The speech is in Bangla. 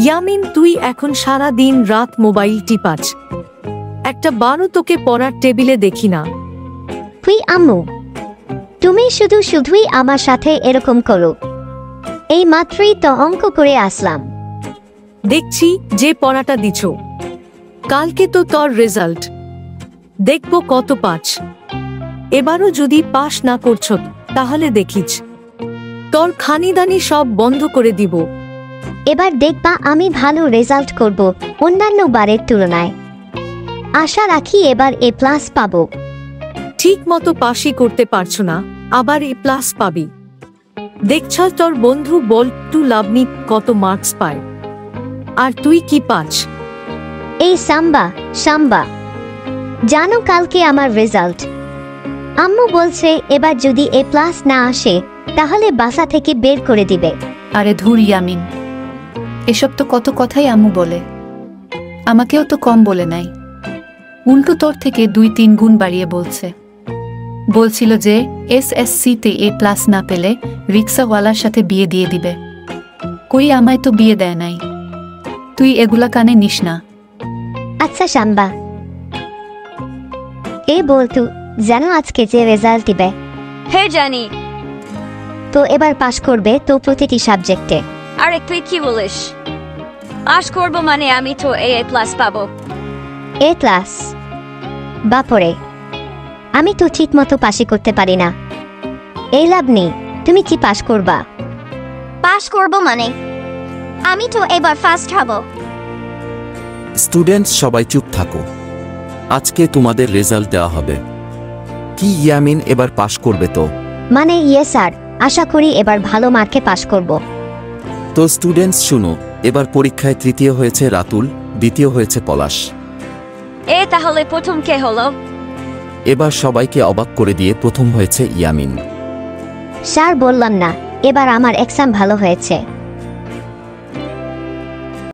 ইয়ামিন, তুই এখন সারা দিন রাত মোবাইল টিপাচ, একটা বারও তোকে পড়ার টেবিলে দেখি না। তুই আম্মু, তুমি শুধুই আমার সাথে এরকম করো। এই মাত্রই তো অঙ্ক করে আসলাম। দেখছি যে পড়াটা দিছ, কালকে তো তোর রেজাল্ট, দেখব কত পাস। এবারও যদি পাস না করছ তাহলে দেখিস তোর খানিদানি সব বন্ধ করে দিব। এবার দেখবা আমি ভালো রেজাল্ট করব অন্যান্য বারের তুলনায়। আশা রাখি এবার A+ পাবো। ঠিক মতো পাসই করতে পারছো না, আবার A+ পাবি। দেখছ তোর বন্ধু বল্টু লাবণী কত মার্কস পায়, আর তুই কি পাস? এই সাম্বা, জানো কালকে আমার রেজাল্ট? আম্মু বলছে এবার যদি A+ না আসে তাহলে বাসা থেকে বের করে দিবে। আরে ধুর ইয়ামিন, এসব তো কত কথাই আম্মু বলে, আমাকেও তো কম বলে নাই। উল্টো তোর থেকে 2-3 গুণ বাড়িয়ে বলছিল যে SSC-তে A+ না পেলে রিক্সাওয়ালার সাথে বিয়ে দিয়ে দিবে। কই, আমায় তো বিয়ে দেয় নাই। তুই এগুলা কানে নিস না। আচ্ছা সাম্বা, বলতু জানো আজকে যে রেজাল্ট দিবে? হ্যাঁ জানি। তো এবার পাশ করবে তো প্রতিটি সাবজেক্টে। আরে তুই কি বলিস? পাস করবো মানে আমি তো A+ পাবো। A+? বাপরে, আমি তো ঠিক মতো পাশই করতে পারি না। এই লাবণী, তুমি কি পাশ করবা? পাস করবো মানে আমি তো এবার ফার্স্ট হব। স্টুডেন্টস সবাই চুপ থাকো, আজকে তোমাদের রেজাল্ট দেওয়া হবে। কি ইয়ামিন এবার পাশ করবে তো? মানে ইয়ে স্যার, আশা করি এবার ভালো মার্কে পাশ করব। তো স্টুডেন্টস শুনো, এবার পরীক্ষায় তৃতীয় হয়েছে রাতুল, দ্বিতীয় হয়েছে পলাশ। তাহলে প্রথম কে হলো? এবার সবাইকে অবাক করে দিয়ে প্রথম হয়েছে ইয়ামিন। স্যার বললাম না এবার আমার এক্সাম ভালো হয়েছে।